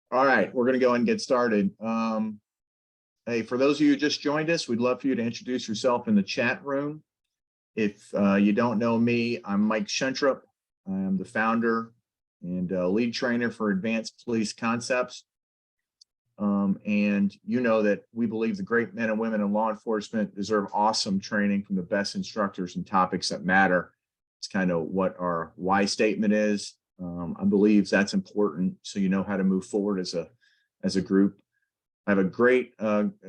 All right, we're going to go and get started. Hey, for those of you who just joined us, we'd love for you to introduce yourself in the chat room. If you don't know me, I'm Mike Shentrup. I'm the founder and lead trainer for Advanced Police Concepts. And you know that we believe the great men and women in law enforcement deserve awesome training from the best instructors and topics that matter. It's kind of what our why statement is. I believe that's important so you know how to move forward as a group. I have a great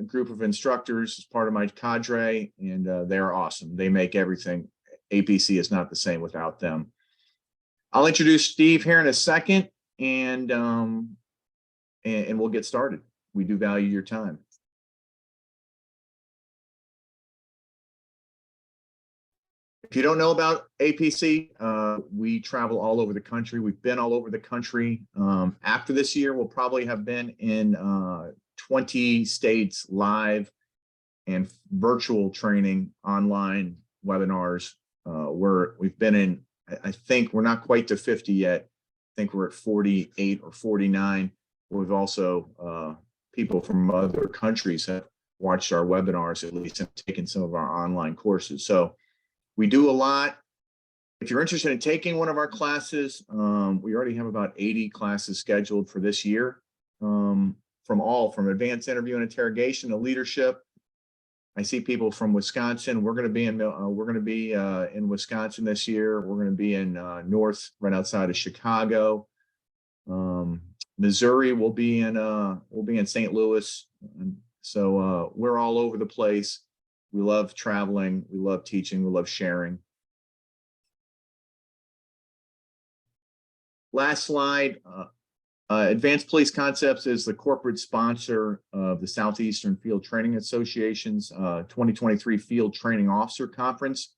group of instructors as part of my cadre, and they're awesome. They make everything. APC is not the same without them. I'll introduce Steve here in a second, and we'll get started. We do value your time. If you don't know about APC, we travel all over the country. We've been all over the country. After this year, we'll probably have been in 20 states live and virtual training, online webinars. We've been in, I think we're not quite to 50 yet. I think we're at 48 or 49. We've also, people from other countries have watched our webinars, at least, and taken some of our online courses. So we do a lot. If you're interested in taking one of our classes, we already have about 80 classes scheduled for this year, from advanced interview and interrogation to leadership. I see people from Wisconsin. We're going to be in Wisconsin this year. We're going to be in north, right outside of Chicago. Missouri will be in St. Louis. And so we're all over the place. We love traveling, we love teaching, we love sharing. Last slide. Advanced Police Concepts is the corporate sponsor of the Southeastern Field Training Association's 2023 Field Training Officer Conference.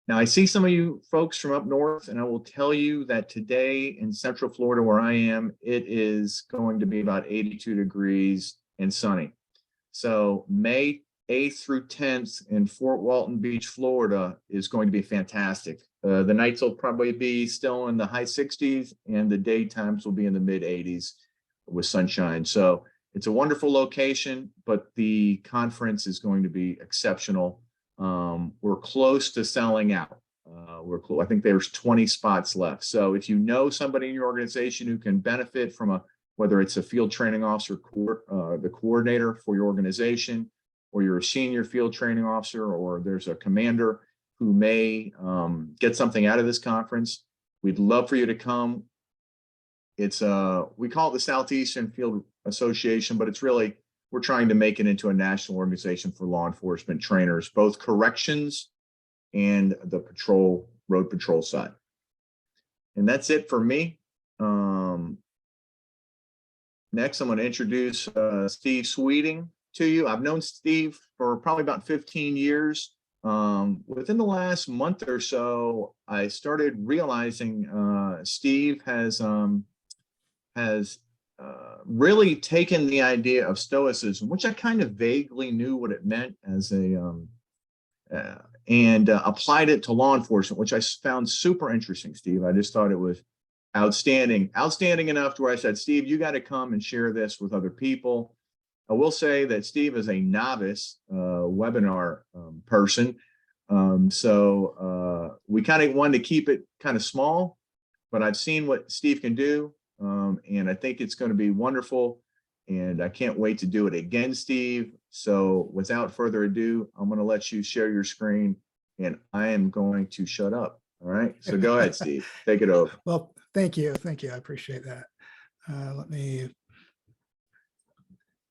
Now, I see some of you folks from up north, and I will tell you that today in Central Florida, where I am, it is going to be about 82 degrees and sunny. So May 8th through 10th in Fort Walton Beach, Florida is going to be fantastic. The nights will probably be still in the high 60s and the daytimes will be in the mid 80s with sunshine. So it's a wonderful location, but the conference is going to be exceptional. We're close to selling out. I think there's 20 spots left. So if you know somebody in your organization who can benefit from whether it's a field training officer, the coordinator for your organization, or you're a senior field training officer, or there's a commander who may get something out of this conference, we'd love for you to come. It's we call it the Southeastern Field Association, but it's really, we're trying to make it into a national organization for law enforcement trainers, both corrections and the road patrol side. And that's it for me. Next, I'm going to introduce Steve Sweeting to you. I've known Steve for probably about 15 years. Within the last month or so, I started realizing Steve has really taken the idea of Stoicism, which I kind of vaguely knew what it meant as and applied it to law enforcement, which I found super interesting, Steve. I just thought it was outstanding enough to where I said, Steve, you got to come and share this with other people. I will say that Steve is a novice webinar person. So we kind of wanted to keep it kind of small, but I've seen what Steve can do. And I think it's going to be wonderful. And I can't wait to do it again, Steve. So without further ado, I'm going to let you share your screen and I am going to shut up. All right. So go ahead, Steve, take it over. Well, thank you. Thank you. I appreciate that.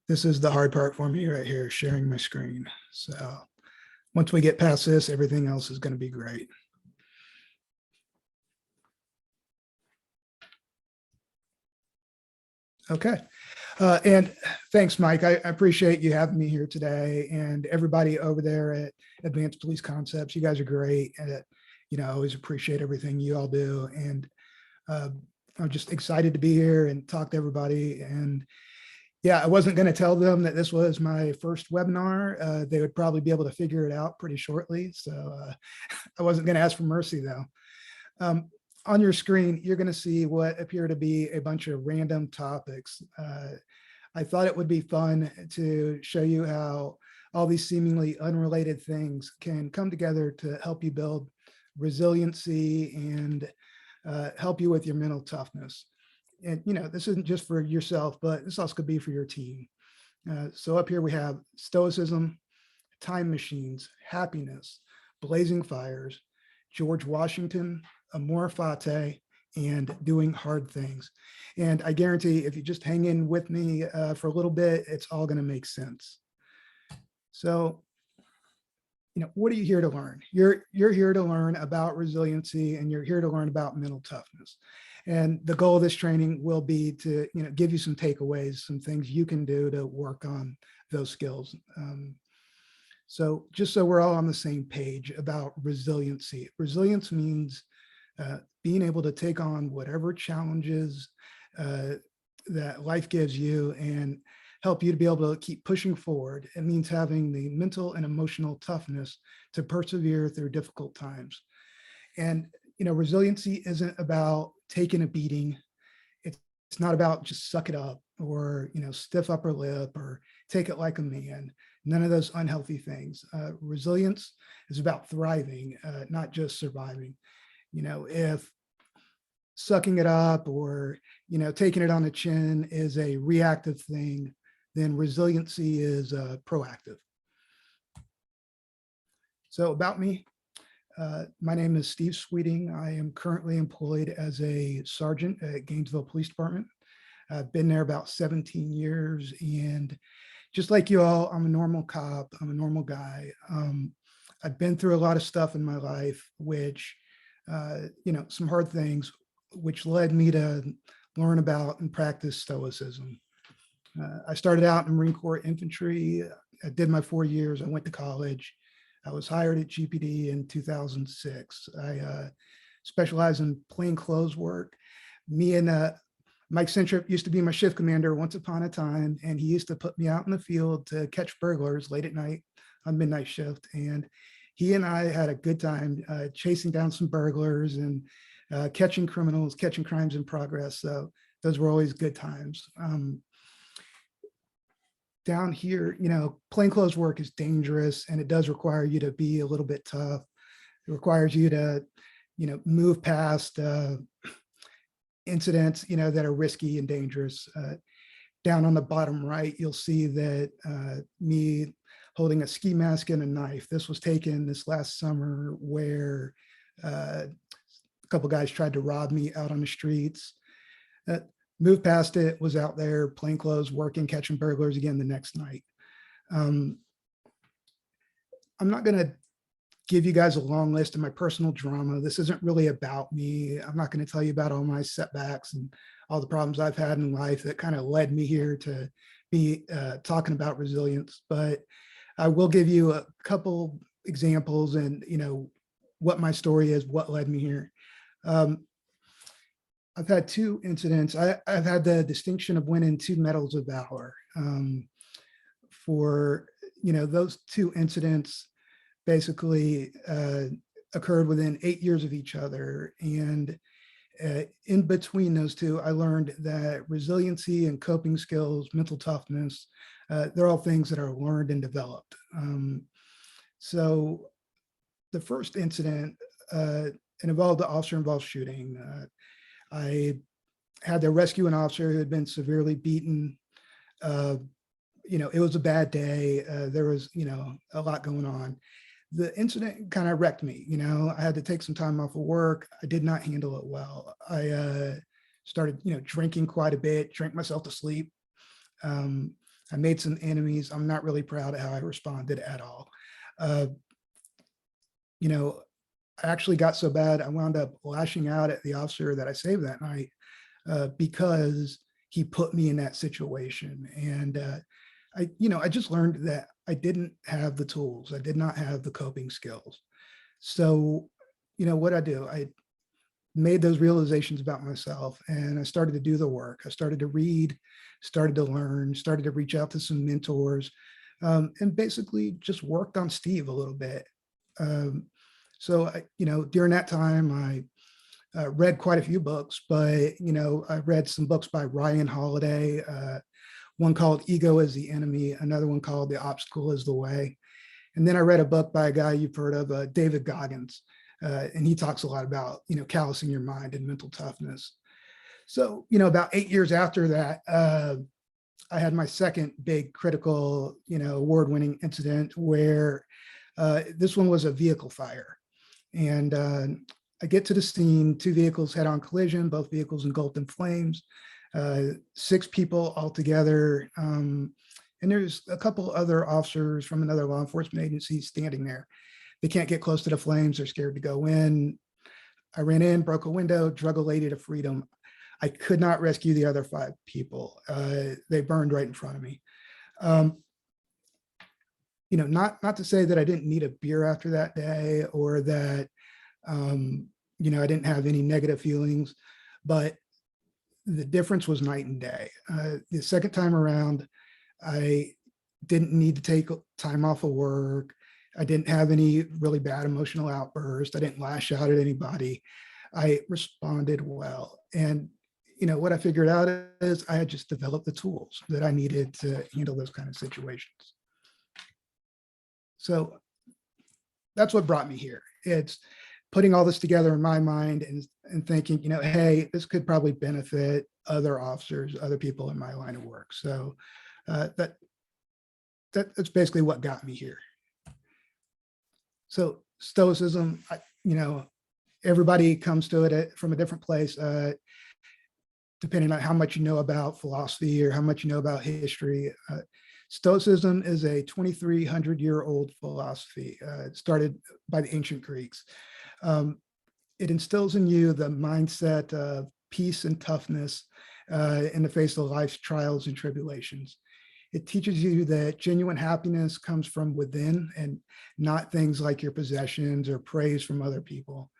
This is the hard part for me right here, sharing my screen. So once we get past this, everything else is going to be great. Okay. And thanks, Mike. I appreciate you having me here today, and everybody over there at Advanced Police Concepts. You guys are great. And, I always appreciate everything you all do. And I'm just excited to be here and talk to everybody. And yeah, I wasn't going to tell them that this was my first webinar. They would probably be able to figure it out pretty shortly. So I wasn't going to ask for mercy, though. on your screen, you're going to see what appear to be a bunch of random topics. I thought it would be fun to show you how all these seemingly unrelated things can come together to help you build resiliency and help you with your mental toughness. And, this isn't just for yourself, but this also could be for your team. So up here we have Stoicism, time machines, happiness, blazing fires, George Washington, amor fati, and doing hard things. And I guarantee if you just hang in with me for a little bit, it's all going to make sense. So, what are you here to learn? You're here to learn about resiliency, and you're here to learn about mental toughness. And the goal of this training will be to, give you some takeaways, some things you can do to work on those skills. So just so we're all on the same page about resiliency. Resilience means being able to take on whatever challenges that life gives you and help you to be able to keep pushing forward. It means having the mental and emotional toughness to persevere through difficult times. And, resiliency isn't about taking a beating. It's not about just suck it up or, stiff upper lip or take it like a man. None of those unhealthy things. Resilience is about thriving, not just surviving. If sucking it up or, taking it on the chin is a reactive thing, then resiliency is proactive. So about me, my name is Steve Sweeting. I am currently employed as a sergeant at Gainesville Police Department. I've been there about 17 years, and just like you all, I'm a normal cop. I'm a normal guy. I've been through a lot of stuff in my life, which, some hard things, which led me to learn about and practice Stoicism. I started out in Marine Corps infantry. I did my 4 years. I went to college. I was hired at GPD in 2006. I specialize in plainclothes work. Me and Mike Centrip used to be my shift commander once upon a time, and he used to put me out in the field to catch burglars late at night on midnight shift. And he and I had a good time chasing down some burglars and catching criminals, catching crimes in progress. So those were always good times. Down here, plainclothes work is dangerous, and it does require you to be a little bit tough. It requires you to, move past incidents, that are risky and dangerous. Down on the bottom right, you'll see that me holding a ski mask and a knife. This was taken this last summer where a couple guys tried to rob me out on the streets. Moved past it, was out there, plainclothes, working, catching burglars again the next night. I'm not going to give you guys a long list of my personal drama. This isn't really about me. I'm not going to tell you about all my setbacks and all the problems I've had in life that kind of led me here to be talking about resilience. But I will give you a couple examples and, what my story is, what led me here. I've had 2 incidents. I've had the distinction of winning 2 medals of valor for, those 2 incidents basically occurred within 8 years of each other. And in between those 2, I learned that resiliency and coping skills, mental toughness, they're all things that are learned and developed. So the first incident, it involved the officer-involved shooting. I had to rescue an officer who had been severely beaten. It was a bad day. There was, a lot going on. The incident kind of wrecked me. I had to take some time off of work. I did not handle it well. I started, drinking quite a bit, drank myself to sleep. I made some enemies. I'm not really proud of how I responded at all. I actually got so bad, I wound up lashing out at the officer that I saved that night because he put me in that situation. And I just learned that I didn't have the tools. I did not have the coping skills. So, what I do, I made those realizations about myself, and I started to do the work. I started to read, started to learn, started to reach out to some mentors, and basically just worked on Steve a little bit. So, during that time, read quite a few books, but, I read some books by Ryan Holiday, one called Ego is the Enemy, another one called The Obstacle is the Way. And then I read a book by a guy you've heard of, David Goggins, and he talks a lot about, callousing your mind and mental toughness. So, about 8 years after that, I had my second big critical, award-winning incident where this one was a vehicle fire. And I get to the scene, two vehicles head-on collision, both vehicles engulfed in flames, 6 people altogether. And there's a couple other officers from another law enforcement agency standing there. They can't get close to the flames. They're scared to go in. I ran in, broke a window, drug a lady to freedom. I could not rescue the other 5 people. They burned right in front of me. Not to say that I didn't need a beer after that day, or that, I didn't have any negative feelings, but the difference was night and day. The second time around, I didn't need to take time off of work. I didn't have any really bad emotional outbursts. I didn't lash out at anybody. I responded well. And, what I figured out is I had just developed the tools that I needed to handle those kind of situations. So that's what brought me here. It's putting all this together in my mind and thinking, hey, this could probably benefit other officers, other people in my line of work. So that's basically what got me here. So Stoicism, everybody comes to it from a different place, depending on how much you know about philosophy or how much you know about history. Stoicism is a 2,300-year-old philosophy. It started by the ancient Greeks. It instills in you the mindset of peace and toughness in the face of life's trials and tribulations. It teaches you that genuine happiness comes from within and not things like your possessions or praise from other people.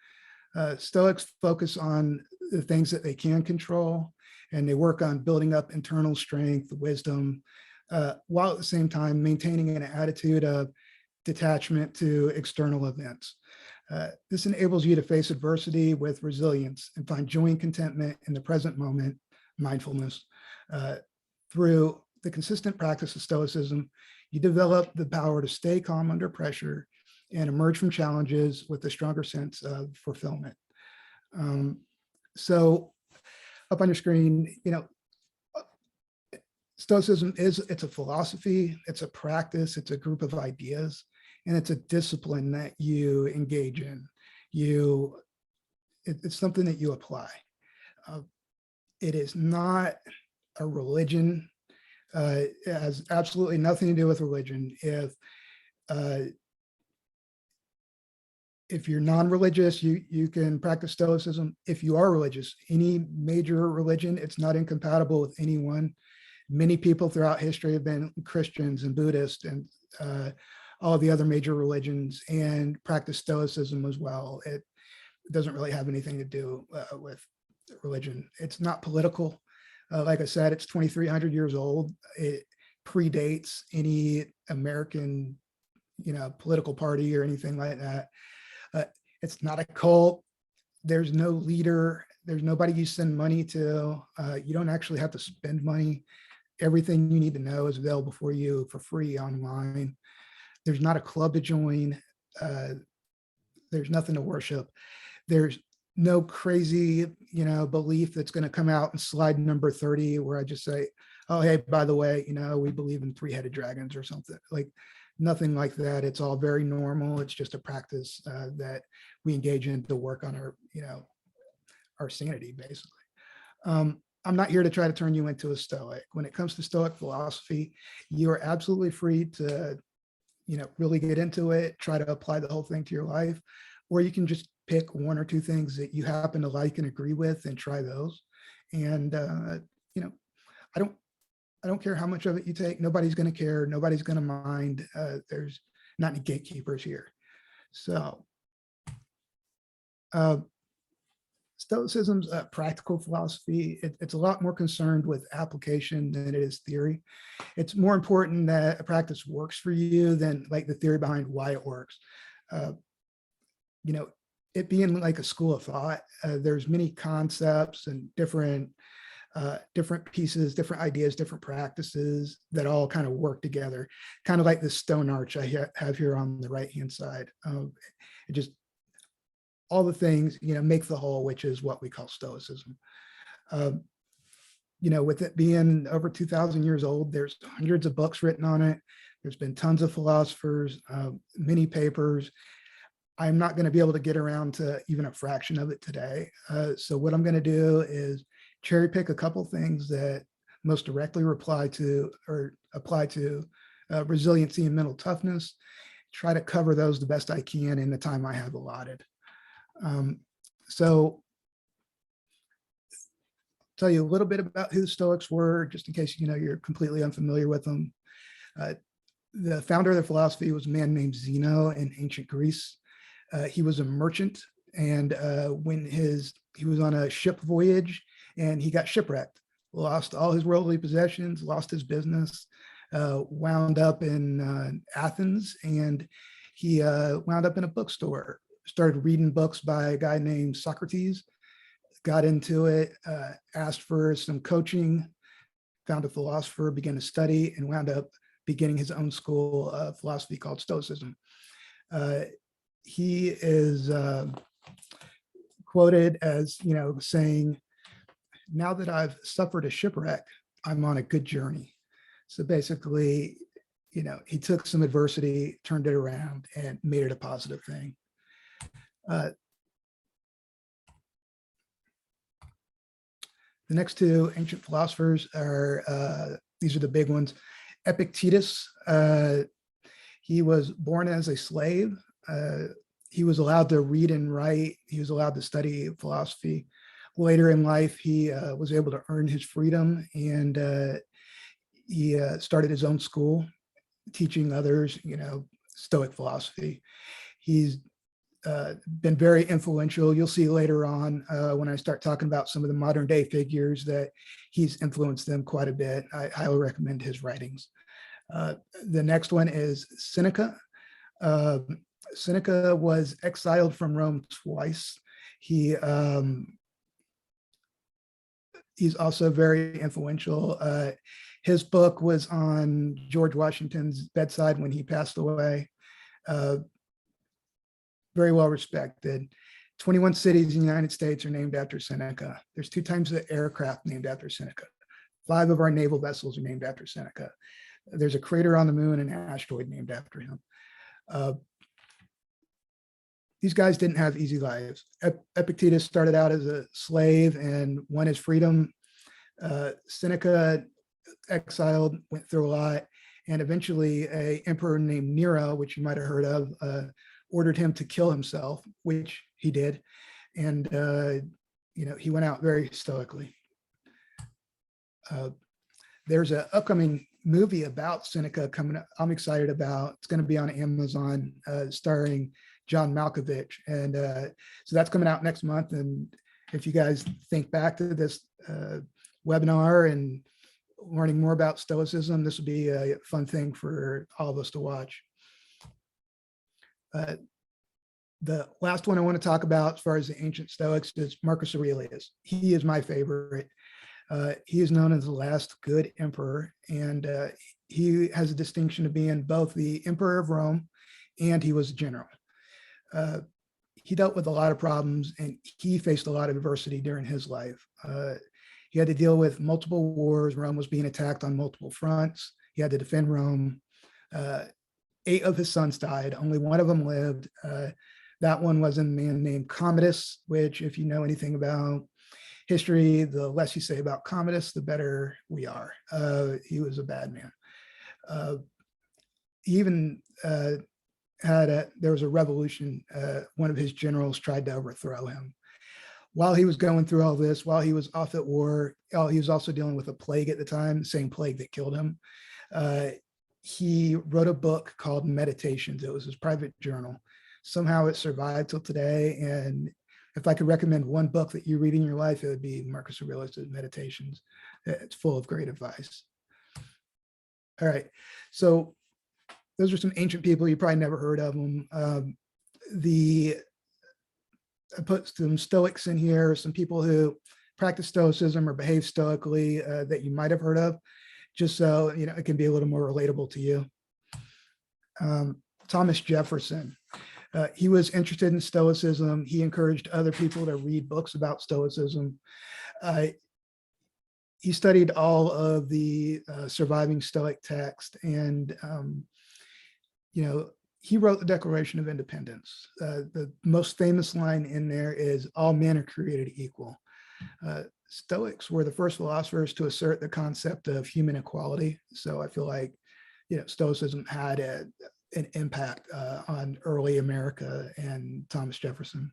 Stoics focus on the things that they can control, and they work on building up internal strength, wisdom, while at the same time maintaining an attitude of detachment to external events. This enables you to face adversity with resilience and find joy and contentment in the present moment, mindfulness. Through the consistent practice of Stoicism, you develop the power to stay calm under pressure and emerge from challenges with a stronger sense of fulfillment. So up on your screen, Stoicism it's a philosophy, it's a practice, it's a group of ideas, and it's a discipline that you engage in. It's something that you apply. It is not a religion. It has absolutely nothing to do with religion. If you're non-religious, you can practice Stoicism. If you are religious, any major religion, it's not incompatible with anyone. Many people throughout history have been Christians and Buddhists and all the other major religions, and practice Stoicism as well. It doesn't really have anything to do with religion. It's not political. Like I said, it's 2,300 years old. It predates any American, political party or anything like that. It's not a cult. There's no leader. There's nobody you send money to. You don't actually have to spend money. Everything you need to know is available for you for free online. There's not a club to join. There's nothing to worship. There's no crazy, belief that's going to come out in slide number 30 where I just say, oh, hey, by the way, we believe in 3-headed dragons or something. Like, nothing like that. It's all very normal. It's just a practice that we engage in to work on our sanity, basically. I'm not here to try to turn you into a Stoic. When it comes to Stoic philosophy, you are absolutely free to, really get into it, try to apply the whole thing to your life, or you can just pick 1 or 2 things that you happen to like and agree with and try those. And, I don't care how much of it you take. Nobody's going to care. Nobody's going to mind. There's not any gatekeepers here. So Stoicism's a practical philosophy. It's a lot more concerned with application than it is theory. It's more important that a practice works for you than like the theory behind why it works. it being like a school of thought. There's many concepts and different pieces, different ideas, different practices that all kind of work together, kind of like the stone arch I have here on the right-hand side. It just, all the things, make the whole, which is what we call Stoicism. With it being over 2,000 years old, there's hundreds of books written on it. There's been tons of philosophers, many papers. I'm not going to be able to get around to even a fraction of it today. So what I'm going to do is cherry pick a couple things that most directly apply to resiliency and mental toughness, try to cover those the best I can in the time I have allotted. So tell you a little bit about who the Stoics were, just in case you're completely unfamiliar with them. The founder of the philosophy was a man named Zeno in ancient Greece. He was a merchant, and when he was on a ship voyage and he got shipwrecked, lost all his worldly possessions, lost his business, wound up in Athens, and he wound up in a bookstore, started reading books by a guy named Socrates, got into it, asked for some coaching, found a philosopher, began to study, and wound up beginning his own school of philosophy called Stoicism. He is quoted as, saying, "Now that I've suffered a shipwreck, I'm on a good journey." So basically, he took some adversity, turned it around, and made it a positive thing. The next two ancient philosophers are, these are the big ones. Epictetus, he was born as a slave. He was allowed to read and write. He was allowed to study philosophy. Later in life, he was able to earn his freedom, and he started his own school, teaching others, Stoic philosophy. He's been very influential. You'll see later on when I start talking about some of the modern day figures that he's influenced them quite a bit. I highly recommend his writings. The next one is Seneca. Seneca was exiled from Rome twice. He's also very influential. His book was on George Washington's bedside when he passed away. Very well respected. 21 cities in the United States are named after Seneca. There's 2 types of aircraft named after Seneca. 5 of our naval vessels are named after Seneca. There's a crater on the moon, an asteroid named after him. These guys didn't have easy lives. Epictetus started out as a slave and won his freedom. Seneca, exiled, went through a lot, and eventually an emperor named Nero, which you might have heard of, ordered him to kill himself, which he did. And, he went out very stoically. There's an upcoming movie about Seneca coming up. I'm excited about. It's going to be on Amazon, starring John Malkovich. And so that's coming out next month. And if you guys think back to this webinar and learning more about Stoicism, this would be a fun thing for all of us to watch. The last one I want to talk about as far as the ancient Stoics is Marcus Aurelius. He is my favorite. He is known as the last good emperor, and he has a distinction of being both the emperor of Rome and he was a general. He dealt with a lot of problems, and he faced a lot of adversity during his life. He had to deal with multiple wars. Rome was being attacked on multiple fronts. He had to defend Rome. 8 of his sons died. Only 1 of them lived. That one was a man named Commodus, which, if you know anything about history, the less you say about Commodus, the better we are. He was a bad man. He even there was a revolution. One of his generals tried to overthrow him. While he was going through all this, while he was off at war, he was also dealing with a plague at the time, the same plague that killed him. He wrote a book called Meditations. It was his private journal. Somehow it survived till today. And if I could recommend one book that you read in your life, it would be Marcus Aurelius' Meditations. It's full of great advice. All right. So those are some ancient people. You probably never heard of them. The I put some Stoics in here, some people who practice Stoicism or behave stoically that you might have heard of, just so it can be a little more relatable to you. Thomas Jefferson. He was interested in Stoicism. He encouraged other people to read books about Stoicism. He studied all of the surviving Stoic text, and he wrote the Declaration of Independence. The most famous line in there is, "All men are created equal." Stoics were the first philosophers to assert the concept of human equality. So I feel like, Stoicism had an impact on early America and Thomas Jefferson.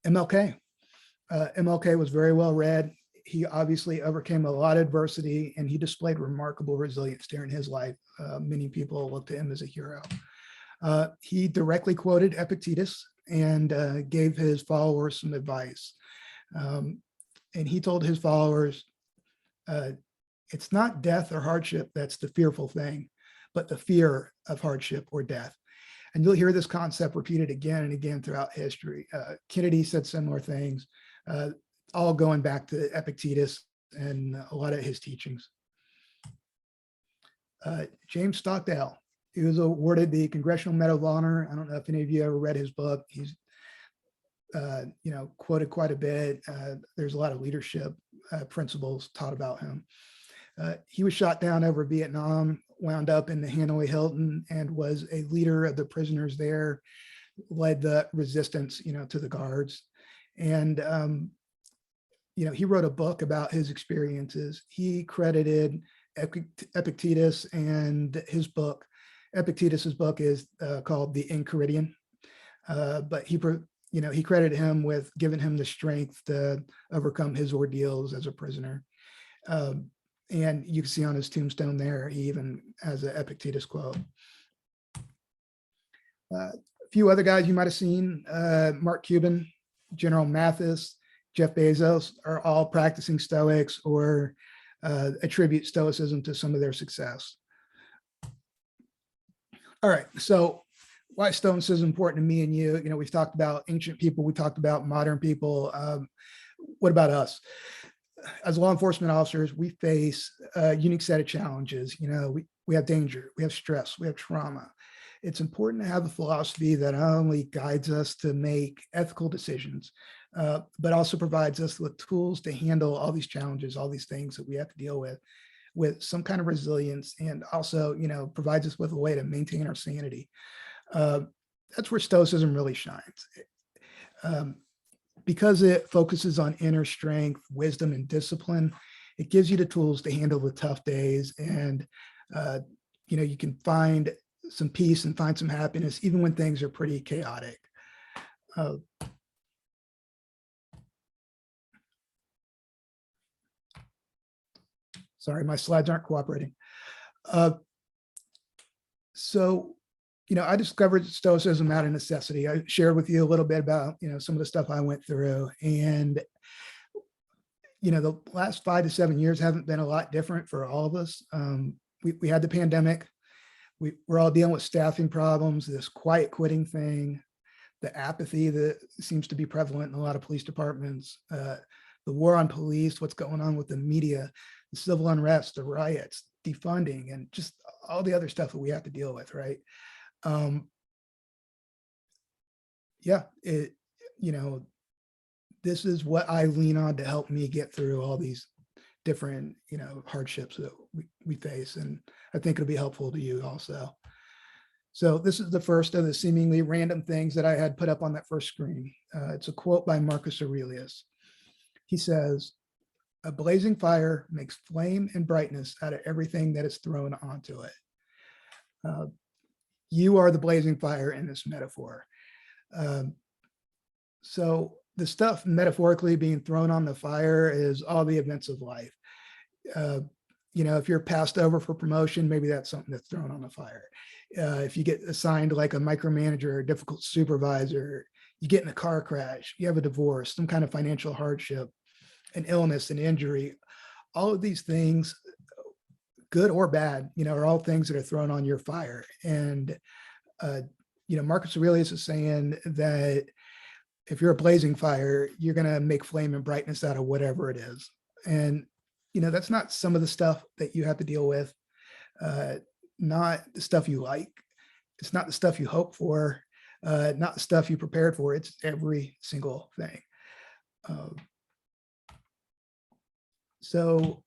MLK. MLK was very well read. He obviously overcame a lot of adversity, and he displayed remarkable resilience during his life. Many people looked to him as a hero. He directly quoted Epictetus and gave his followers some advice. And he told his followers, it's not death or hardship that's the fearful thing, but the fear of hardship or death. And you'll hear this concept repeated again and again throughout history. Kennedy said similar things, all going back to Epictetus and a lot of his teachings. James Stockdale, he was awarded the Congressional Medal of Honor. I don't know if any of you ever read his book. He's quoted quite a bit. There's a lot of leadership principles taught about him. He was shot down over Vietnam, wound up in the Hanoi Hilton, and was a leader of the prisoners there, led the resistance, to the guards. And, he wrote a book about his experiences. He credited Epictetus and his book. Epictetus's book is called The Enchiridion, but he credited him with giving him the strength to overcome his ordeals as a prisoner. And you can see on his tombstone there, he even has an Epictetus quote. A few other guys you might have seen, Mark Cuban, General Mathis, Jeff Bezos are all practicing Stoics or attribute Stoicism to some of their success. All right, so why is Stoicism important to me and you? We've talked about ancient people, we talked about modern people. What about us? As law enforcement officers, we face a unique set of challenges. We have danger, we have stress, we have trauma. It's important to have a philosophy that not only guides us to make ethical decisions, but also provides us with tools to handle all these challenges, all these things that we have to deal with some kind of resilience, and also, provides us with a way to maintain our sanity. That's where Stoicism really shines. Because it focuses on inner strength, wisdom, and discipline, it gives you the tools to handle the tough days. And, you can find some peace and find some happiness, even when things are pretty chaotic. Sorry, my slides aren't cooperating. So, I discovered Stoicism out of necessity. I shared with you a little bit about, some of the stuff I went through. And, the last 5 to 7 years haven't been a lot different for all of us. We had the pandemic. We're all dealing with staffing problems, this quiet quitting thing, the apathy that seems to be prevalent in a lot of police departments, the war on police, what's going on with the media, the civil unrest, the riots, defunding, and just all the other stuff that we have to deal with, right? This is what I lean on to help me get through all these different, hardships that we face. And I think it'll be helpful to you also. So this is the first of the seemingly random things that I had put up on that first screen. It's a quote by Marcus Aurelius. He says, "A blazing fire makes flame and brightness out of everything that is thrown onto it." You are the blazing fire in this metaphor. So the stuff metaphorically being thrown on the fire is all the events of life. If you're passed over for promotion, maybe that's something that's thrown on the fire. If you get assigned like a micromanager or a difficult supervisor, you get in a car crash, you have a divorce, some kind of financial hardship, an illness, an injury, all of these things, good or bad, are all things that are thrown on your fire. And, Marcus Aurelius is saying that if you're a blazing fire, you're going to make flame and brightness out of whatever it is. And, that's not some of the stuff that you have to deal with, not the stuff you like. It's not the stuff you hope for, not the stuff you prepared for. It's every single thing. So,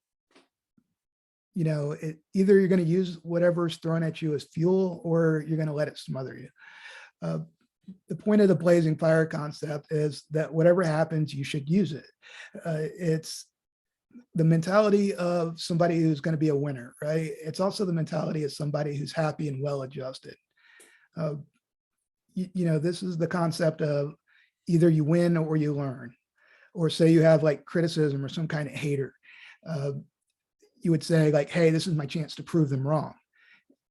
either you're going to use whatever's thrown at you as fuel, or you're going to let it smother you. The point of the blazing fire concept is that whatever happens, you should use it. It's the mentality of somebody who's going to be a winner, right? It's also the mentality of somebody who's happy and well-adjusted. This is the concept of either you win or you learn. Or say you have like criticism or some kind of hater. You would say like, hey, this is my chance to prove them wrong.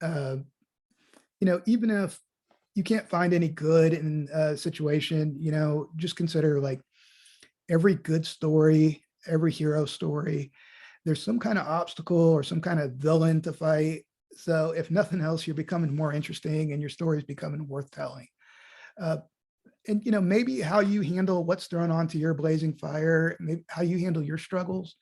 Even if you can't find any good in a situation, just consider like every good story, every hero story, there's some kind of obstacle or some kind of villain to fight. So if nothing else, you're becoming more interesting and your story is becoming worth telling. And maybe how you handle what's thrown onto your blazing fire, maybe how you handle your struggles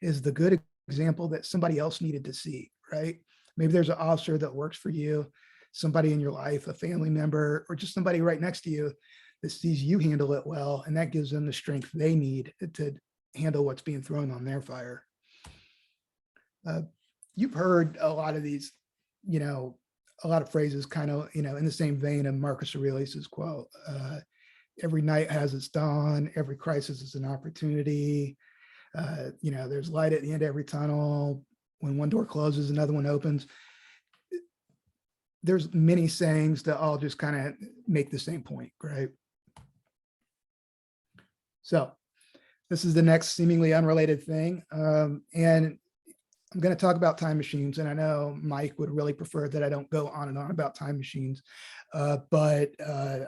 is the good example that somebody else needed to see, right? Maybe there's an officer that works for you, somebody in your life, a family member, or just somebody right next to you that sees you handle it well, and that gives them the strength they need to handle what's being thrown on their fire. You've heard a lot of these, a lot of phrases kind of, in the same vein of Marcus Aurelius's quote, every night has its dawn, every crisis is an opportunity. There's light at the end of every tunnel. When one door closes, another one opens. There's many sayings that all just kind of make the same point, right? So this is the next seemingly unrelated thing. And I'm going to talk about time machines. And I know Mike would really prefer that I don't go on and on about time machines, but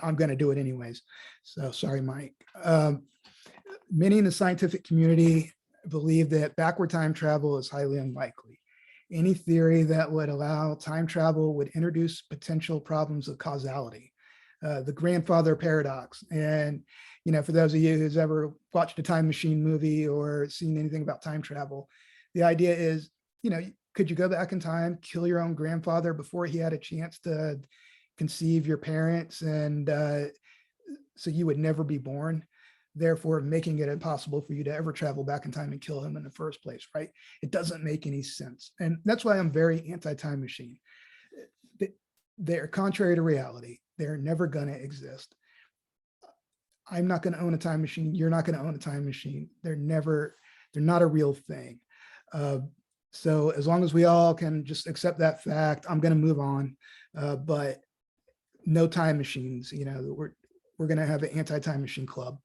I'm going to do it anyways. So sorry, Mike. Many in the scientific community believe that backward time travel is highly unlikely. Any theory that would allow time travel would introduce potential problems of causality, the grandfather paradox. And, for those of you who's ever watched a time machine movie or seen anything about time travel, the idea is, could you go back in time, kill your own grandfather before he had a chance to conceive your parents, and so you would never be born, therefore making it impossible for you to ever travel back in time and kill him in the first place, right? It doesn't make any sense. And that's why I'm very anti-time machine. They're contrary to reality. They're never going to exist. I'm not going to own a time machine. You're not going to own a time machine. They're not a real thing. So as long as we all can just accept that fact, I'm going to move on. But no time machines, we're going to have an anti-time machine club.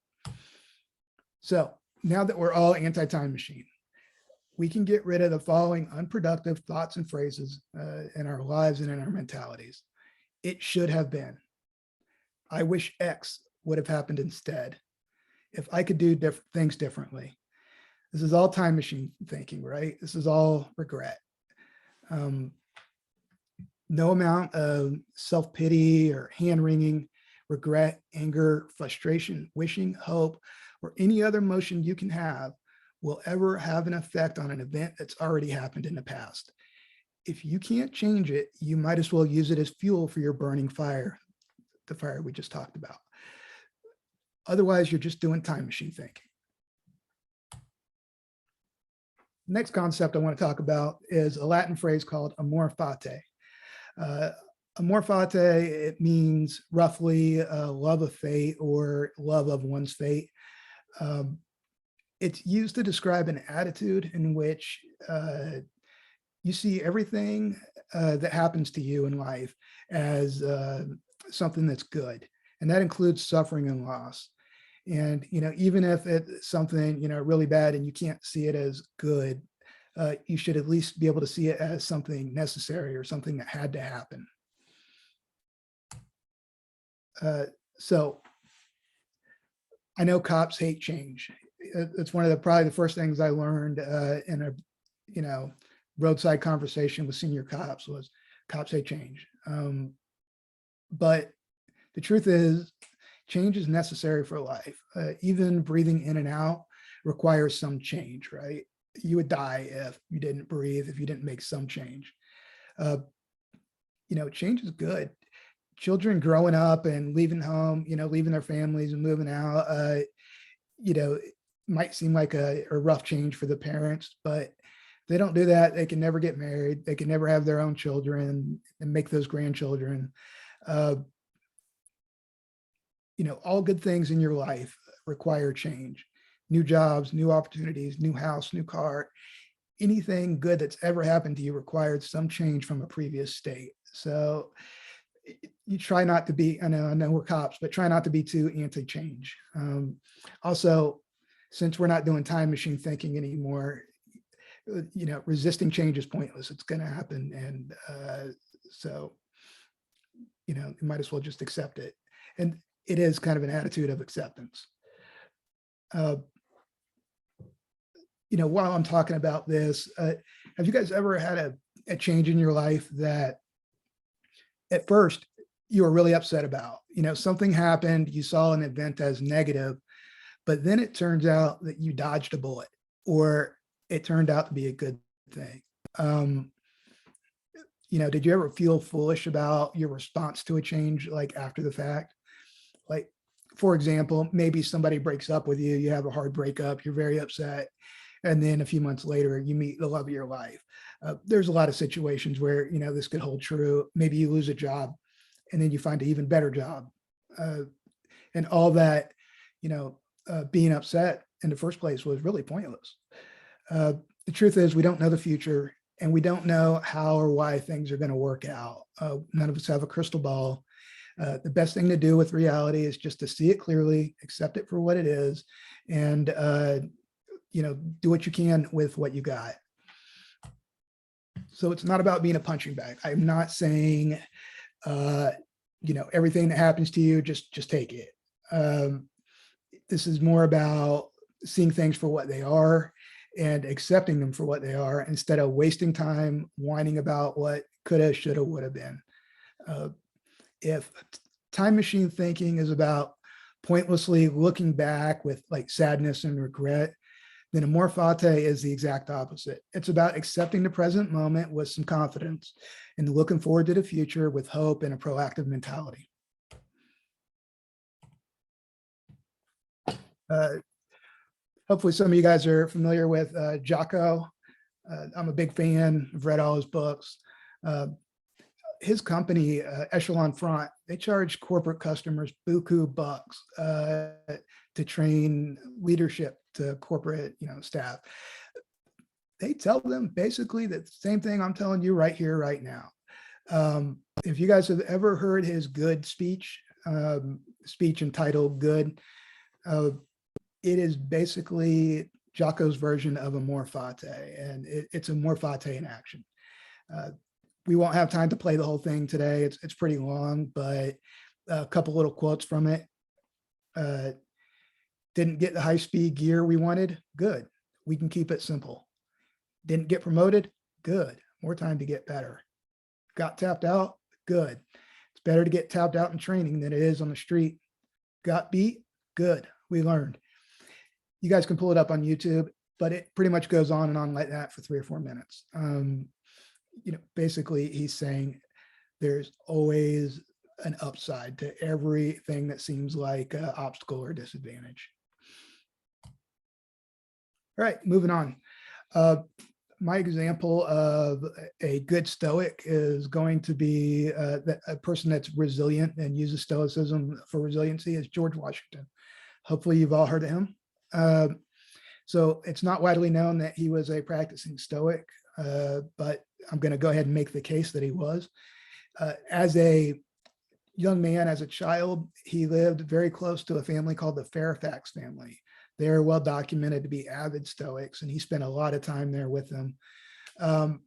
So now that we're all anti-time machine, we can get rid of the following unproductive thoughts and phrases in our lives and in our mentalities. It should have been. I wish X would have happened instead. If I could do things differently. This is all time machine thinking, right? This is all regret. No amount of self-pity or hand-wringing, regret, anger, frustration, wishing, hope, or any other emotion you can have will ever have an effect on an event that's already happened in the past. If you can't change it, you might as well use it as fuel for your burning fire, the fire we just talked about. Otherwise, you're just doing time machine thinking. Next concept I want to talk about is a Latin phrase called amor fati. Amor fati, it means roughly love of fate or love of one's fate. It's used to describe an attitude in which you see everything that happens to you in life as something that's good. And that includes suffering and loss. And, even if it's something, really bad and you can't see it as good, you should at least be able to see it as something necessary or something that had to happen. So I know cops hate change. It's one of the probably the first things I learned in a roadside conversation with senior cops was cops hate change. But the truth is, change is necessary for life. Even breathing in and out requires some change, right? You would die if you didn't breathe, if you didn't make some change. Uh, change is good. Children growing up and leaving home, leaving their families and moving out, it might seem like a rough change for the parents, but they don't do that. They can never get married. They can never have their own children and make those grandchildren. Uh, all good things in your life require change. New jobs, new opportunities, new house, new car. Anything good that's ever happened to you required some change from a previous state. So you try not to be, I know we're cops, but try not to be too anti-change. Also, since we're not doing time machine thinking anymore, resisting change is pointless. It's going to happen. And so, you might as well just accept it. And it is kind of an attitude of acceptance. While I'm talking about this, have you guys ever had a change in your life that at first you were really upset about? Something happened, you saw an event as negative, but then it turns out that you dodged a bullet, or it turned out to be a good thing. Did you ever feel foolish about your response to a change, like after the fact? Like, for example, maybe somebody breaks up with you, you have a hard breakup, you're very upset, and then a few months later, you meet the love of your life. There's a lot of situations where, this could hold true. Maybe you lose a job and then you find an even better job. And all that, being upset in the first place was really pointless. The truth is, we don't know the future, and we don't know how or why things are going to work out. None of us have a crystal ball. The best thing to do with reality is just to see it clearly, accept it for what it is, and do what you can with what you got. So it's not about being a punching bag. I'm not saying, everything that happens to you, just take it. This is more about seeing things for what they are and accepting them for what they are, instead of wasting time whining about what coulda, shoulda, woulda been. If time machine thinking is about pointlessly looking back with like sadness and regret, then amor fati is the exact opposite. It's about accepting the present moment with some confidence and looking forward to the future with hope and a proactive mentality. Hopefully some of you guys are familiar with Jocko. I'm a big fan. I've read all his books. His company, Echelon Front, they charge corporate customers buku bucks to train leadership to corporate, staff. They tell them basically the same thing I'm telling you right here, right now. If you guys have ever heard his Good speech, speech entitled Good, it is basically Jocko's version of amor fati, and it's amor fati in action. We won't have time to play the whole thing today. It's pretty long, but a couple little quotes from it. Didn't get the high-speed gear we wanted? Good. We can keep it simple. Didn't get promoted? Good. More time to get better. Got tapped out? Good. It's better to get tapped out in training than it is on the street. Got beat? Good. We learned. You guys can pull it up on YouTube, but it pretty much goes on and on like that for 3 or 4 minutes. Basically he's saying there's always an upside to everything that seems like an obstacle or disadvantage. All right, moving on. My example of a good Stoic is going to be a person that's resilient and uses Stoicism for resiliency is George Washington. Hopefully you've all heard of him. So it's not widely known that he was a practicing Stoic, but I'm going to go ahead and make the case that he was. As a young man, as a child, he lived very close to a family called the Fairfax family. They're well documented to be avid Stoics, and he spent a lot of time there with them. I'm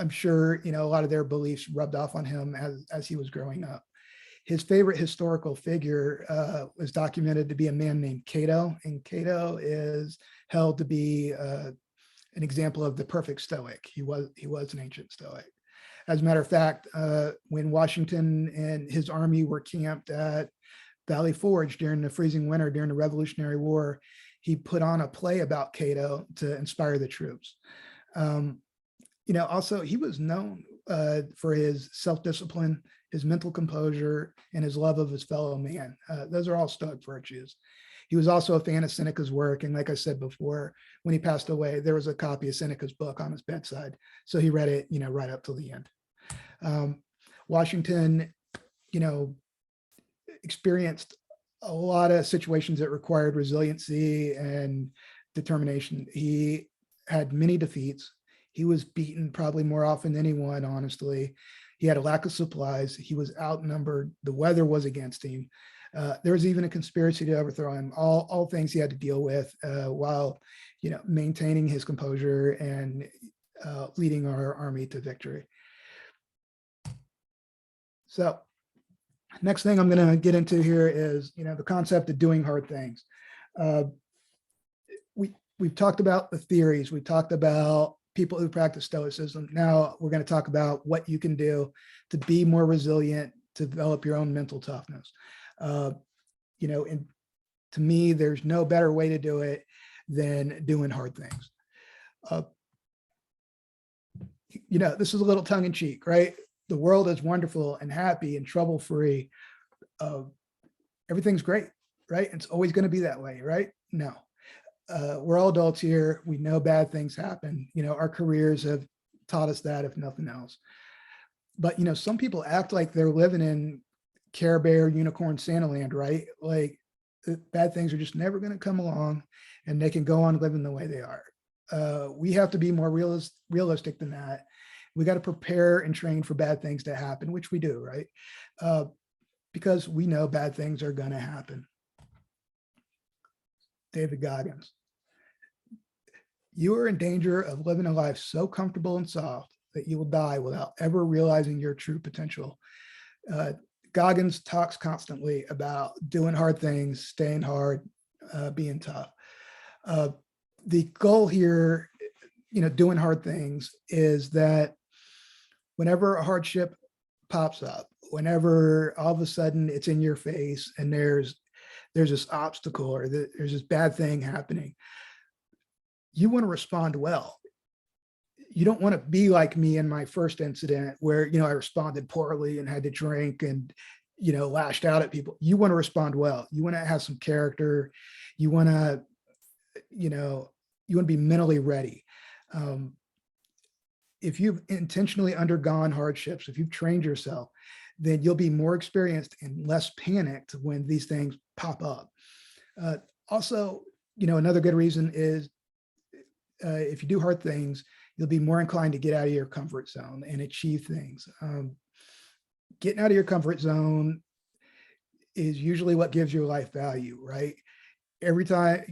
sure, a lot of their beliefs rubbed off on him as he was growing up. His favorite historical figure was documented to be a man named Cato, and Cato is held to be an example of the perfect Stoic. He was an ancient Stoic. As a matter of fact, when Washington and his army were camped at Valley Forge during the freezing winter during the Revolutionary War. He put on a play about Cato to inspire the troops. Also he was known for his self-discipline, his mental composure, and his love of his fellow man. Those are all Stoic virtues. He was also a fan of Seneca's work. And like I said before, when he passed away, there was a copy of Seneca's book on his bedside. So he read it, right up till the end. Washington, experienced a lot of situations that required resiliency and determination. He had many defeats. He was beaten probably more often than anyone, honestly. He had a lack of supplies. He was outnumbered. The weather was against him. There was even a conspiracy to overthrow him. All things he had to deal with while, maintaining his composure and leading our army to victory. So, next thing I'm going to get into here is, the concept of doing hard things. We've talked about the theories. We talked about people who practice Stoicism. Now we're going to talk about what you can do to be more resilient, to develop your own mental toughness. And to me, there's no better way to do it than doing hard things. This is a little tongue in cheek, right? The world is wonderful and happy and trouble-free. Everything's great, right? It's always going to be that way, right? No. We're all adults here. We know bad things happen. Our careers have taught us that, if nothing else. But, some people act like they're living in Care Bear, Unicorn, Santa Land, right? Like bad things are just never going to come along and they can go on living the way they are. We have to be more realistic than that. We got to prepare and train for bad things to happen, which we do, right? Because we know bad things are going to happen. David Goggins. You are in danger of living a life so comfortable and soft that you will die without ever realizing your true potential. Goggins talks constantly about doing hard things, staying hard, being tough. The goal here, doing hard things, is that whenever a hardship pops up, whenever all of a sudden it's in your face and there's this obstacle or there's this bad thing happening, you want to respond well. You don't want to be like me in my first incident where, I responded poorly and had to drink and, lashed out at people. You want to respond well. You want to have some character. You want to, you want to be mentally ready. If you've intentionally undergone hardships, if you've trained yourself, then you'll be more experienced and less panicked when these things pop up. Also, another good reason is if you do hard things, you'll be more inclined to get out of your comfort zone and achieve things. Getting out of your comfort zone is usually what gives your life value, right? Every time,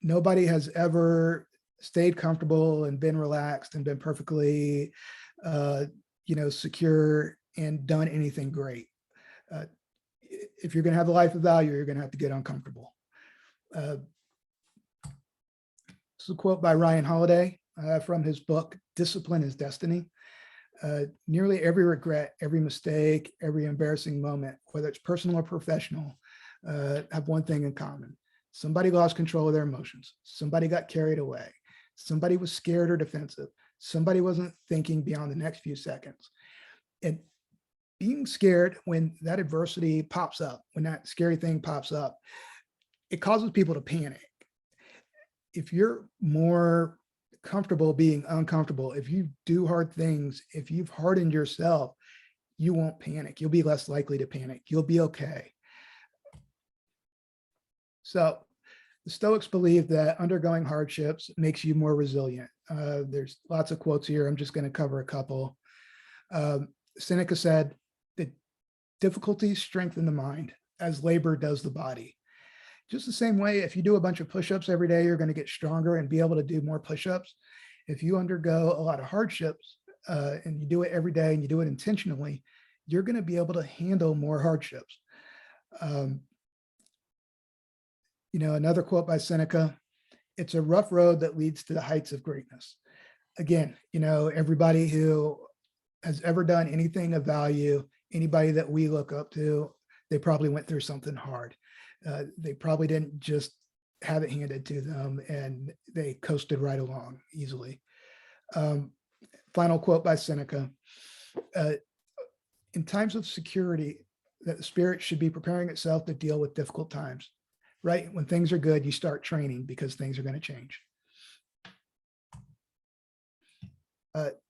nobody has ever stayed comfortable and been relaxed and been perfectly, secure and done anything great. If you're going to have a life of value, you're going to have to get uncomfortable. This is a quote by Ryan Holiday from his book, Discipline is Destiny. Nearly every regret, every mistake, every embarrassing moment, whether it's personal or professional, have one thing in common. Somebody lost control of their emotions. Somebody got carried away. Somebody was scared or defensive. Somebody wasn't thinking beyond the next few seconds. And being scared when that adversity pops up, when that scary thing pops up, it causes people to panic. If you're more comfortable being uncomfortable, if you do hard things, if you've hardened yourself, you won't panic. You'll be less likely to panic. You'll be okay. So the Stoics believe that undergoing hardships makes you more resilient. There's lots of quotes here. I'm just going to cover a couple. Seneca said that difficulties strengthen the mind as labor does the body. Just the same way, if you do a bunch of push-ups every day, you're going to get stronger and be able to do more push-ups. If you undergo a lot of hardships and you do it every day and you do it intentionally, you're going to be able to handle more hardships. Another quote by Seneca, it's a rough road that leads to the heights of greatness. Again, everybody who has ever done anything of value, anybody that we look up to, they probably went through something hard. They probably didn't just have it handed to them and they coasted right along easily. Final quote by Seneca. uh, in times of security, that the spirit should be preparing itself to deal with difficult times, right? When things are good, you start training because things are going to change.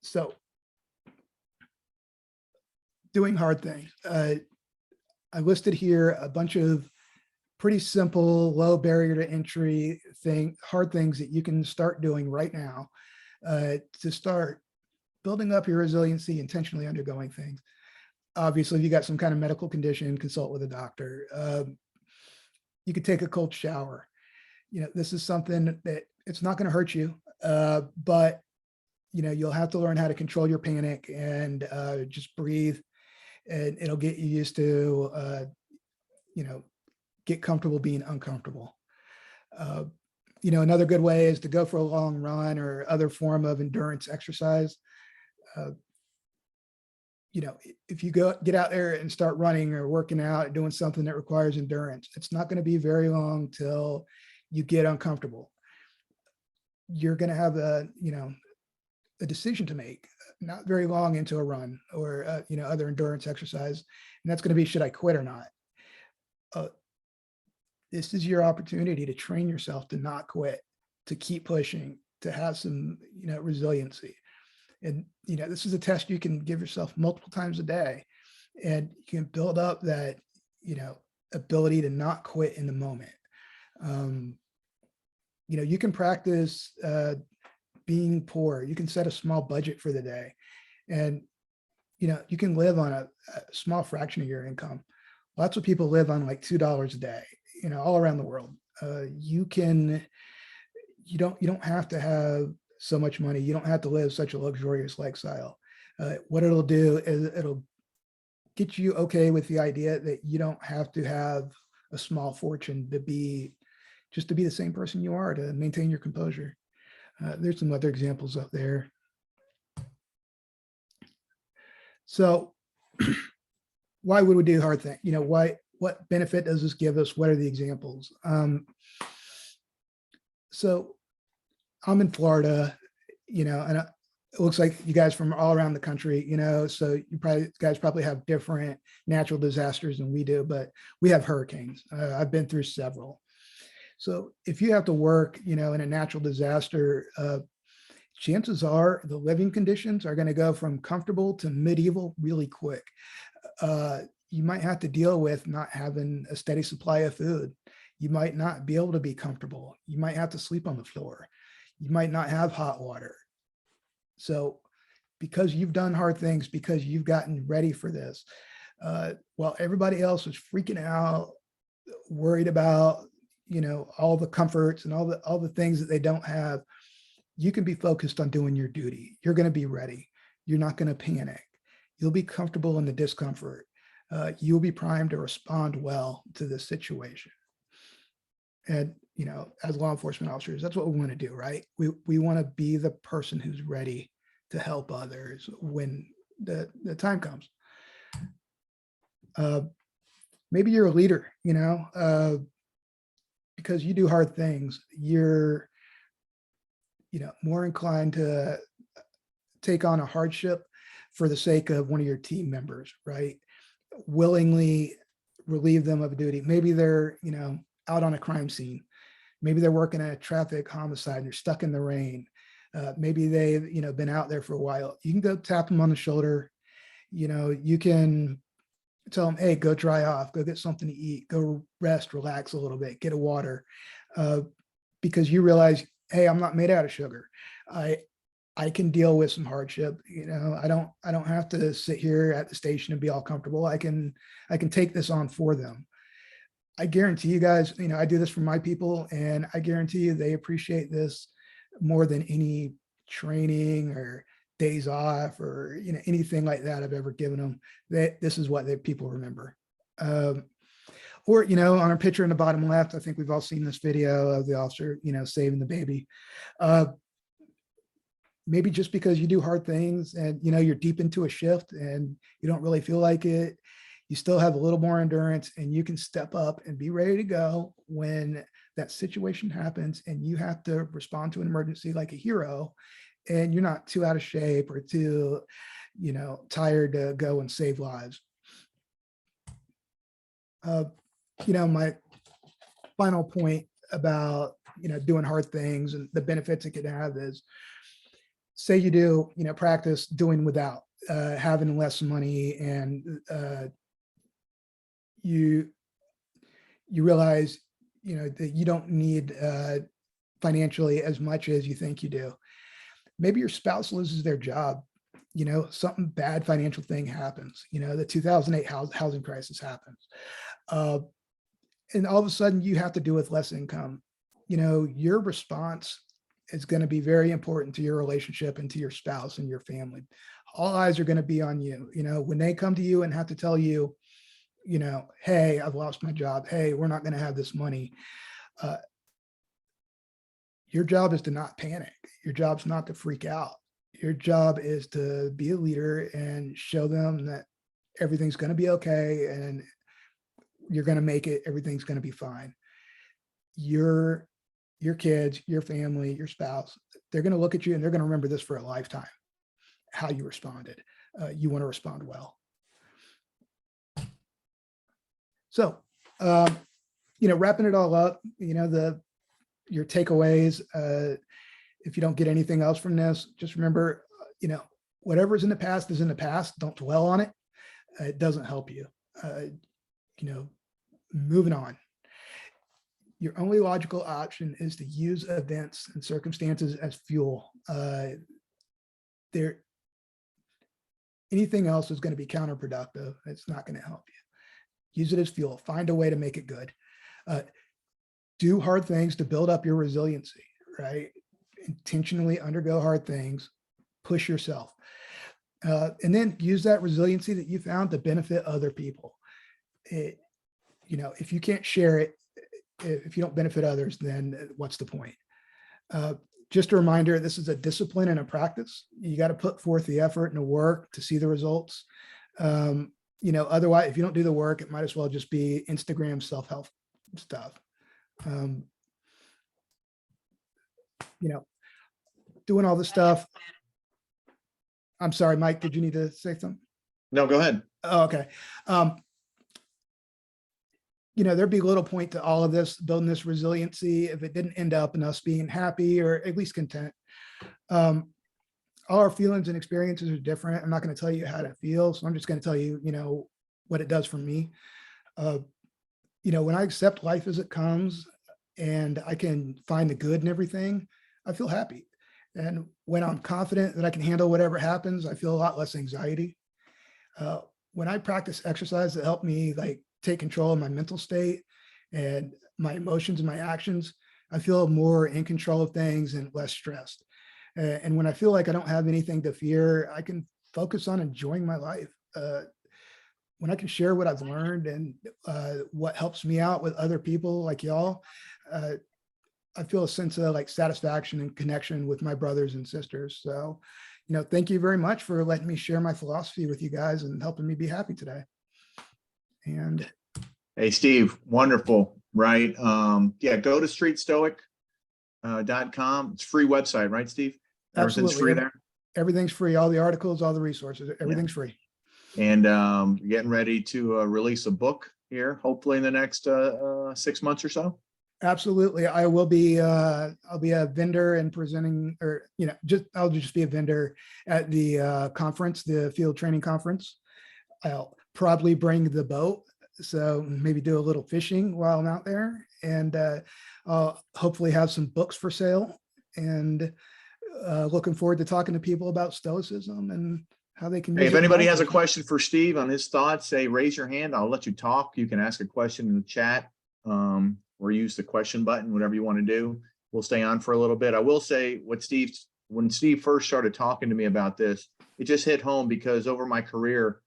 So doing hard things. I listed here a bunch of pretty simple, low barrier to entry hard things that you can start doing right now to start building up your resiliency, intentionally undergoing things. Obviously, if you got some kind of medical condition, consult with a doctor. You could take a cold shower. This is something that it's not going to hurt you, but you'll have to learn how to control your panic and just breathe, and it'll get you used to, get comfortable being uncomfortable. Another good way is to go for a long run or other form of endurance exercise. If you get out there and start running or working out, doing something that requires endurance, it's not going to be very long till you get uncomfortable. You're going to have a decision to make, not very long into a run or, other endurance exercise. And that's going to be, should I quit or not? This is your opportunity to train yourself to not quit, to keep pushing, to have some, resiliency. And, this is a test you can give yourself multiple times a day, and you can build up that, ability to not quit in the moment. You can practice being poor. You can set a small budget for the day, and, you can live on a small fraction of your income. Lots of people live on like $2 a day, all around the world. You don't have to have so much money. You don't have to live such a luxurious lifestyle. What it'll do is it'll get you okay with the idea that you don't have to have a small fortune to be the same person you are, to maintain your composure. There's some other examples up there. So why would we do hard things? What benefit does this give us? What are the examples? So I'm in Florida, and it looks like you guys from all around the country, so guys probably have different natural disasters than we do, but we have hurricanes. I've been through several. So if you have to work, in a natural disaster, chances are the living conditions are going to go from comfortable to medieval really quick. You might have to deal with not having a steady supply of food. You might not be able to be comfortable. You might have to sleep on the floor. You might not have hot water. So because you've done hard things, because you've gotten ready for this, while everybody else is freaking out, worried about, all the comforts and all the things that they don't have, you can be focused on doing your duty. You're going to be ready. You're not going to panic. You'll be comfortable in the discomfort. You'll be primed to respond well to this situation. And, as law enforcement officers, that's what we want to do, right? We want to be the person who's ready to help others when the time comes. Maybe you're a leader, because you do hard things, you're, more inclined to take on a hardship for the sake of one of your team members, right? Willingly relieve them of a duty. Maybe they're, out on a crime scene. Maybe they're working a traffic homicide and they're stuck in the rain. Maybe they've, been out there for a while. You can go tap them on the shoulder. You can tell them, hey, go dry off, go get something to eat, go rest, relax a little bit, get a water. Because you realize, hey, I'm not made out of sugar. I can deal with some hardship. I don't have to sit here at the station and be all comfortable. I can take this on for them. I guarantee you guys, I do this for my people, and I guarantee you they appreciate this more than any training or days off or anything like that I've ever given them. This is what people remember. Or on our picture in the bottom left, I think we've all seen this video of the officer saving the baby. Maybe just because you do hard things and you're deep into a shift and you don't really feel like it, you still have a little more endurance, and you can step up and be ready to go when that situation happens and you have to respond to an emergency like a hero, and you're not too out of shape or too, tired to go and save lives. My final point about, doing hard things and the benefits it could have is, say you do, practice doing without, having less money, and you realize, that you don't need financially as much as you think you do. Maybe your spouse loses their job, something bad financial thing happens, the 2008 housing crisis happens. And all of a sudden you have to do with less income. Your response is going to be very important to your relationship and to your spouse and your family. All eyes are going to be on you. When they come to you and have to tell you, hey, I've lost my job. Hey, we're not going to have this money. Your job is to not panic. Your job's not to freak out. Your job is to be a leader and show them that everything's going to be okay and you're going to make it. Everything's going to be fine. Your kids, your family, your spouse, they're going to look at you and they're going to remember this for a lifetime, how you responded. You want to respond well. So, wrapping it all up, your takeaways, if you don't get anything else from this, just remember, whatever's in the past is in the past. Don't dwell on it. It doesn't help you. Moving on. Your only logical option is to use events and circumstances as fuel. Anything else is going to be counterproductive. It's not going to help you. Use it as fuel. Find a way to make it good. Do hard things to build up your resiliency, right? Intentionally undergo hard things, push yourself. And then use that resiliency that you found to benefit other people. If you can't share it, if you don't benefit others, then what's the point? Just a reminder, this is a discipline and a practice. You got to put forth the effort and the work to see the results. Otherwise, if you don't do the work, it might as well just be Instagram self-help stuff. Doing all this stuff. I'm sorry, Mike, did you need to say something? No, go ahead. Oh, okay. There'd be little point to all of this, building this resiliency, if it didn't end up in us being happy or at least content. All our feelings and experiences are different. I'm not going to tell you how to feel. So I'm just going to tell you, what it does for me. When I accept life as it comes and I can find the good in everything, I feel happy. And when I'm confident that I can handle whatever happens, I feel a lot less anxiety. When I practice exercise that help me take control of my mental state and my emotions and my actions, I feel more in control of things and less stressed. And when I feel like I don't have anything to fear, I can focus on enjoying my life. When I can share what I've learned and what helps me out with other people like y'all, I feel a sense of satisfaction and connection with my brothers and sisters. So, thank you very much for letting me share my philosophy with you guys and helping me be happy today. And hey, Steve, wonderful, right? Yeah, go to streetstoic.com. It's a free website, right, Steve? Everything's absolutely free there. Everything's free. All the articles, all the resources, everything's free. And getting ready to release a book here, hopefully in the next 6 months or so. Absolutely. I will be, I'll be a vendor and presenting, or, I'll just be a vendor at the conference, the field training conference. I'll probably bring the boat. So maybe do a little fishing while I'm out there, and I'll hopefully have some books for sale, and looking forward to talking to people about Stoicism and how they can use Hey, if it. anybody has a question for Steve on his thoughts, say, raise your hand. I'll let you talk. You can ask a question in the chat, or use the question button, whatever you want to do. We'll stay on for a little bit. I will say when Steve first started talking to me about this, it just hit home, because over my career,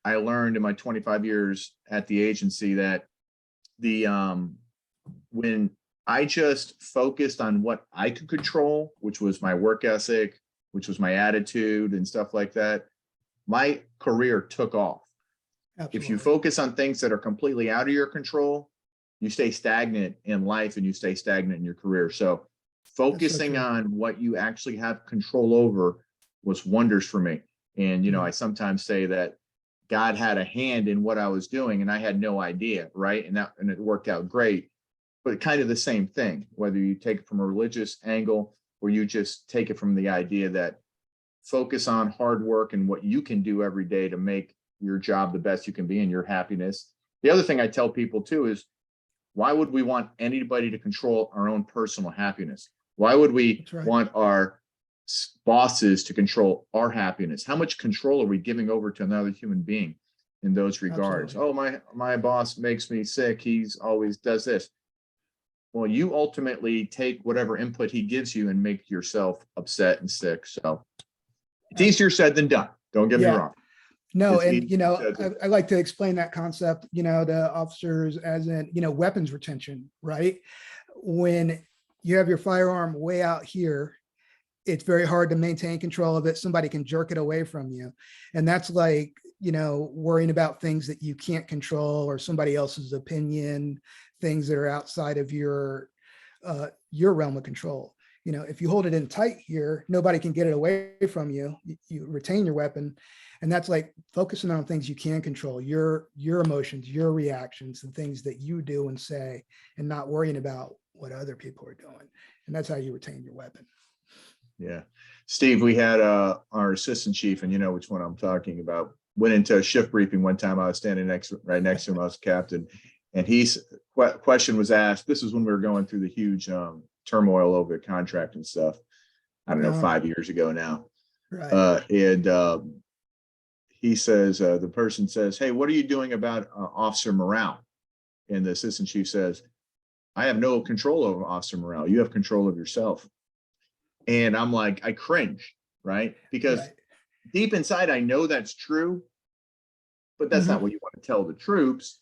I learned in my 25 years at the agency that when I just focused on what I could control, which was my work ethic, which was my attitude and stuff like that, my career took off. If you Absolutely. focus on things that are completely out of your control, you stay stagnant in life and you stay stagnant in your career. So That's so focusing true. on what you actually have control over was wonders for me. And, Mhm. I sometimes say that God had a hand in what I was doing and I had no idea, right? And it worked out great. But kind of the same thing, whether you take it from a religious angle or you just take it from the idea that focus on hard work and what you can do every day to make your job the best you can be and your happiness. The other thing I tell people too is, why would we want anybody to control our own personal happiness? Why would we That's right. want our bosses to control our happiness? How much control are we giving over to another human being in those regards? Absolutely. Oh, my boss makes me sick. He's always does this. Well, you ultimately take whatever input he gives you and make yourself upset and sick. So it's easier said than done. Don't get me Yeah. wrong. No, It's and easier said than I like to explain that concept, to officers as in, weapons retention, right? When you have your firearm way out here, it's very hard to maintain control of it. Somebody can jerk it away from you. And that's like, worrying about things that you can't control or somebody else's opinion, things that are outside of your realm of control. If you hold it in tight here, nobody can get it away from you. You retain your weapon. And that's like focusing on things you can control, your emotions, your reactions, and things that you do and say, and not worrying about what other people are doing. And that's how you retain your weapon. Yeah. Steve, we had our assistant chief, and you know which one I'm talking about, went into a shift briefing one time. I was standing right next to him. I was captain. And question was asked. This is when we were going through the huge turmoil over the contract and stuff. I don't know, 5 years ago now. Right. And he says, the person says, "Hey, what are you doing about officer morale?" And the assistant chief says, "I have no control over officer morale. You have control of yourself." And I'm like, I cringe, right? Because Right. deep inside, I know that's true, but that's not Mhm. what you want to tell the troops.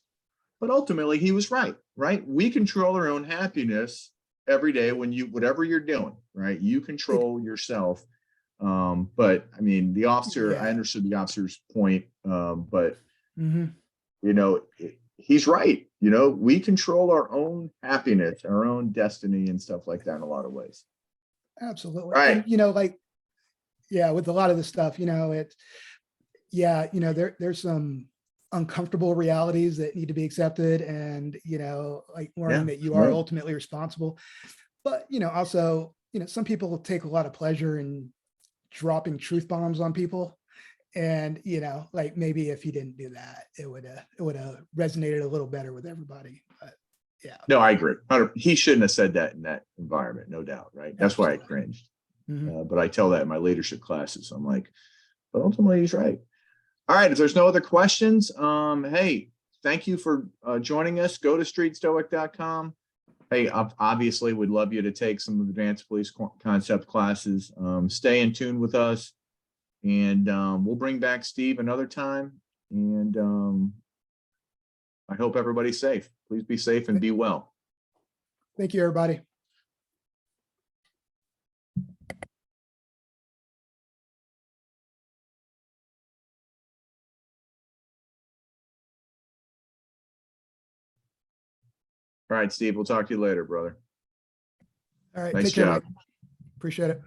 But ultimately, he was right, right? We control our own happiness every day when whatever you're doing, right? You It, control yourself. But I mean, I yeah. understood the officer's point, but Mhm. you know, he's right. We control our own happiness, our own destiny, and stuff like that in a lot of ways. Absolutely. All right. And, like, yeah, with a lot of the stuff, there's some uncomfortable realities that need to be accepted and, like learning Yeah. that you are Right. ultimately responsible. But, also, some people take a lot of pleasure in dropping truth bombs on people. And, like maybe if he didn't do that, it would have resonated a little better with everybody. But yeah, No, I agree. He shouldn't have said that in that environment, no doubt. Right. That's why I absolutely. cringed. Mhm. But I tell that in my leadership classes. I'm like, but ultimately, he's right. All right. If there's no other questions, hey, thank you for joining us. Go to streetstoic.com. Hey, obviously, we'd love you to take some advanced police concept classes. Stay in tune with us, and we'll bring back Steve another time. And I hope everybody's safe. Please be safe and be well. Thank you, everybody. All right, Steve, we'll talk to you later, brother. All right. Nice Take care, job. Mike. Appreciate it.